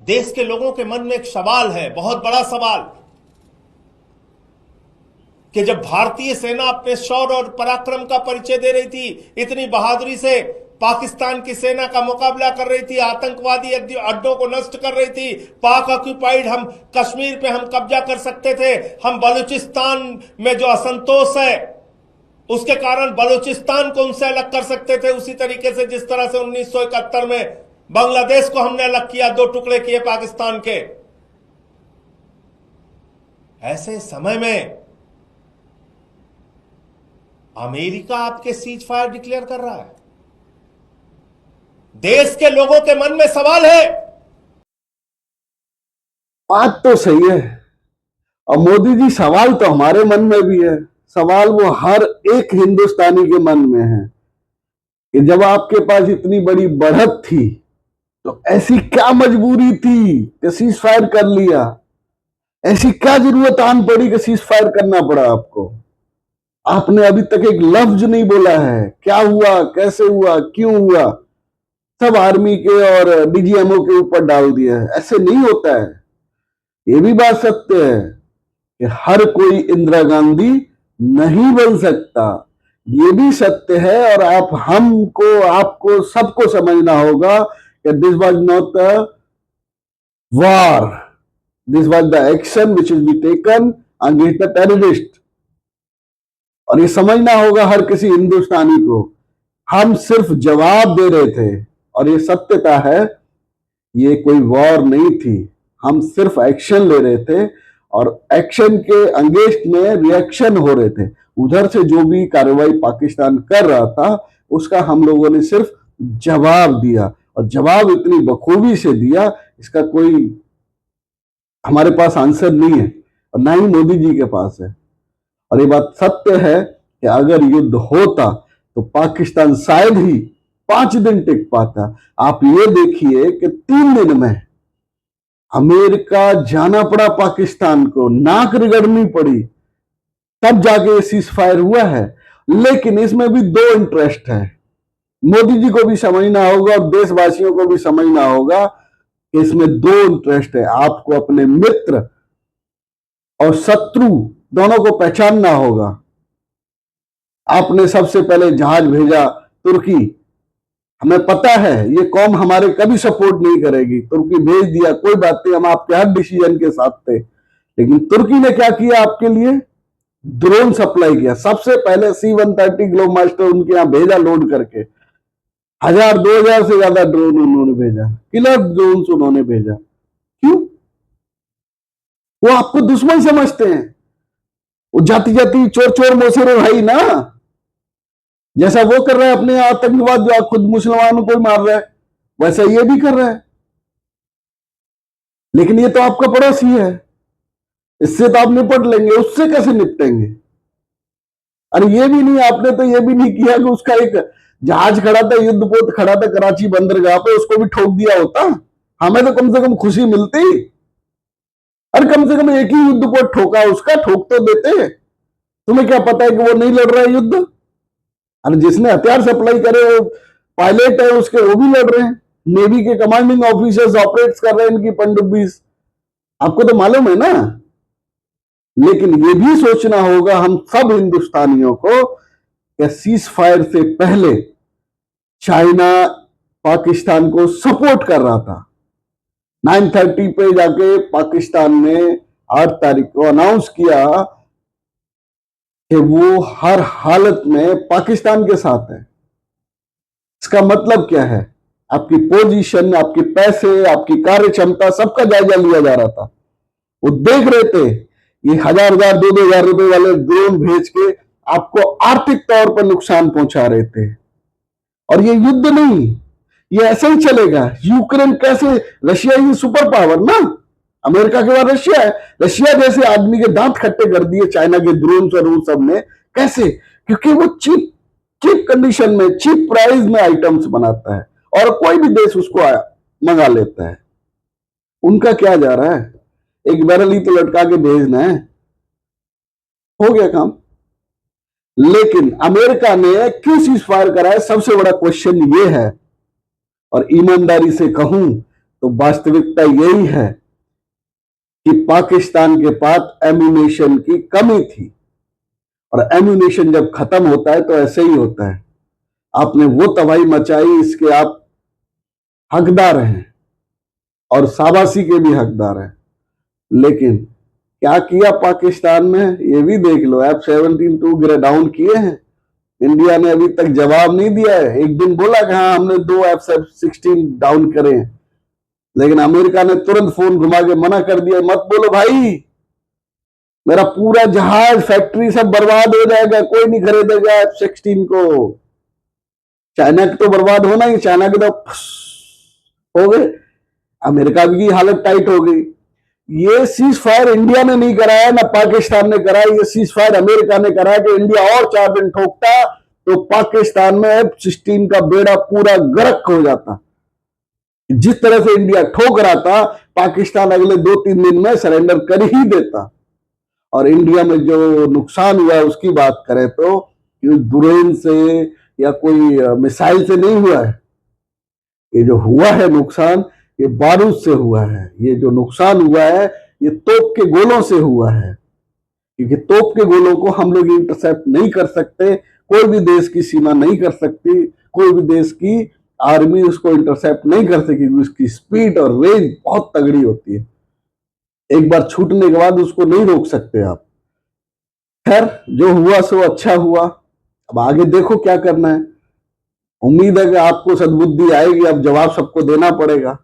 देश के लोगों के मन में एक सवाल है, बहुत बड़ा सवाल, कि जब भारतीय सेना अपने शौर्य और पराक्रम का परिचय दे रही थी, इतनी बहादुरी से पाकिस्तान की सेना का मुकाबला कर रही थी, आतंकवादी अड्डों को नष्ट कर रही थी, पाक ऑक्यूपाइड हम कश्मीर पे हम कब्जा कर सकते थे, हम बलूचिस्तान में जो असंतोष है उसके कारण बलूचिस्तान को उनसे अलग कर सकते थे, उसी तरीके से जिस तरह से 1971 में बांग्लादेश को हमने अलग किया, 2 टुकड़े किए पाकिस्तान के। ऐसे समय में अमेरिका आपके सीज फायर डिक्लेयर कर रहा है। देश के लोगों के मन में सवाल है। बात तो सही है, और मोदी जी सवाल तो हमारे मन में भी है। सवाल वो हर एक हिंदुस्तानी के मन में है कि जब आपके पास इतनी बड़ी बढ़त थी तो ऐसी क्या मजबूरी थी कि सीज फायर कर लिया? ऐसी क्या जरूरत आन पड़ी कि सीज फायर करना पड़ा आपको? आपने अभी तक एक लफ्ज नहीं बोला है, क्या हुआ, कैसे हुआ, क्यों हुआ, सब आर्मी के और डीजीएमओ के ऊपर डाल दिया है। ऐसे नहीं होता है। ये भी बात सत्य है कि हर कोई इंदिरा गांधी नहीं बन सकता, ये भी सत्य है। और हमको, आपको, सबको समझना होगा कि this was not the war, this was the action which is be taken against the terrorist. और ये समझना होगा हर किसी हिंदुस्तानी को। हम सिर्फ जवाब दे रहे थे, और ये सत्यता है, ये कोई वॉर नहीं थी। हम सिर्फ एक्शन ले रहे थे, और एक्शन के अगेंस्ट में रिएक्शन हो रहे थे। उधर से जो भी कार्रवाई पाकिस्तान कर रहा था उसका हम लोगों ने सिर्फ जवाब दिया, और जवाब इतनी बखूबी से दिया, इसका कोई हमारे पास आंसर नहीं है, और ना ही मोदी जी के पास है। और ये बात सत्य है कि अगर युद्ध होता तो पाकिस्तान शायद ही 5 दिन टिक पाता। आप ये देखिए कि 3 दिन में अमेरिका जाना पड़ा पाकिस्तान को, नाक रगड़नी पड़ी, तब जाके सीज फायर हुआ है। लेकिन इसमें भी 2 इंटरेस्ट है। मोदी जी को भी समझना होगा और देशवासियों को भी समझना होगा कि इसमें 2 इंटरेस्ट है। आपको अपने मित्र और शत्रु दोनों को पहचानना होगा। आपने सबसे पहले जहाज भेजा तुर्की, हमें पता है ये कौम हमारे कभी सपोर्ट नहीं करेगी, तुर्की भेज दिया, कोई बात नहीं, हम आपके हर डिसीजन के साथ थे। लेकिन तुर्की ने क्या किया आपके लिए? ड्रोन सप्लाई किया। सबसे पहले C-130 ग्लोबमास्टर उनके यहां भेजा लोड करके, 1000-2000 से ज्यादा ड्रोन उन्होंने भेजा, किलर ड्रोन उन्होंने भेजा। क्यों? वो आपको दुश्मन समझते हैं। वो जाति जाति चोर चोर मोसेरे भाई ना, जैसा वो कर रहा है अपने आतंकवाद, जो आप खुद मुसलमानों को मार रहा है, वैसा ये भी कर रहा है। लेकिन ये तो आपका पड़ोसी है, इससे तो आप निपट लेंगे, उससे कैसे निपटेंगे? अरे ये भी नहीं, आपने तो ये भी नहीं किया कि उसका एक जहाज खड़ा था, युद्धपोत खड़ा था कराची बंदरगाह पे, उसको भी ठोक दिया होता, हमें तो कम से कम खुशी मिलती। अरे कम से कम एक ही युद्धपोत ठोका, उसका ठोक तो देते। तुम्हें क्या पता है कि वो नहीं लड़ रहा है युद्ध? अरे जिसने हथियार सप्लाई करे वो पायलट है उसके, वो भी लड़ रहे हैं। नेवी के कमांडिंग ऑफिसर्स ऑपरेट कर रहे हैं इनकी पनडुब्बी, आपको तो मालूम है ना। लेकिन ये भी सोचना होगा हम सब हिंदुस्तानियों को कि सीज फायर से पहले चाइना पाकिस्तान को सपोर्ट कर रहा था। 9:30 पे जाके पाकिस्तान ने 8 तारीख को अनाउंस किया कि वो हर हालत में पाकिस्तान के साथ है। इसका मतलब क्या है? आपकी पोजीशन, आपके पैसे, आपकी कार्य क्षमता, सबका जायजा लिया जा रहा था। वो देख रहे थे ये 1000-1000, 2000 रुपए वाले ड्रोन भेज के आपको आर्थिक तौर पर नुकसान पहुंचा रहे थे। और ये युद्ध नहीं, ये ऐसे ही चलेगा। यूक्रेन कैसे, रशिया ही सुपर पावर ना, अमेरिका के बाद रशिया है। रशिया जैसे आदमी के दांत खट्टे कर दिए चाइना के ड्रोन और उन सब ने। कैसे? क्योंकि वो चीप कंडीशन में, चीप प्राइस में आइटम्स बनाता है, और कोई भी देश उसको मंगा लेता है। उनका क्या जा रहा है? एक बैरल ही तो लटका के भेजना है, हो गया काम। लेकिन अमेरिका ने क्यों सीज फायर करा है, सबसे बड़ा क्वेश्चन ये है। और ईमानदारी से कहूं तो वास्तविकता यही है कि पाकिस्तान के पास एम्यूनेशन की कमी थी, और एम्यूनेशन जब खत्म होता है तो ऐसे ही होता है। आपने वो तबाही मचाई, इसके आप हकदार हैं और शाबाशी के भी हकदार हैं। लेकिन क्या किया पाकिस्तान में, ये भी देख लो। F-17 2 डाउन किए हैं, इंडिया ने अभी तक जवाब नहीं दिया है। एक दिन बोला कि हाँ हमने 2 F-16 डाउन करे हैं, लेकिन अमेरिका ने तुरंत फोन घुमा के मना कर दिया, मत बोलो भाई, मेरा पूरा जहाज फैक्ट्री सब बर्बाद हो जाएगा, कोई नहीं खरीदेगा F-16 को। चाइना के तो बर्बाद होना ही, चाइना के तो हो गए, अमेरिका की हालत टाइट हो गई। ये सीज फायर इंडिया ने नहीं कराया, ना पाकिस्तान ने कराया, ये सीज फायर अमेरिका ने कराया कि इंडिया और 4 दिन ठोकता तो पाकिस्तान में F-16 का बेड़ा पूरा गर्क हो जाता। जिस तरह से इंडिया ठोक रहा था, पाकिस्तान अगले 2-3 दिन में सरेंडर कर ही देता। और इंडिया में जो नुकसान हुआ है उसकी बात करें तो ड्रोन से या कोई मिसाइल से नहीं हुआ है। ये जो हुआ है नुकसान, ये बारूद से हुआ है। ये जो नुकसान हुआ है ये तोप के गोलों से हुआ है, क्योंकि तोप के गोलों को हम लोग इंटरसेप्ट नहीं कर सकते, कोई भी देश की सीमा नहीं कर सकती, कोई भी देश की आर्मी उसको इंटरसेप्ट नहीं कर सकेगी। उसकी स्पीड और रेंज बहुत तगड़ी होती है, एक बार छूटने के बाद उसको नहीं रोक सकते आप। खैर, जो हुआ सो अच्छा हुआ, अब आगे देखो क्या करना है। उम्मीद है कि आपको सद्बुद्धि आएगी, अब जवाब सबको देना पड़ेगा।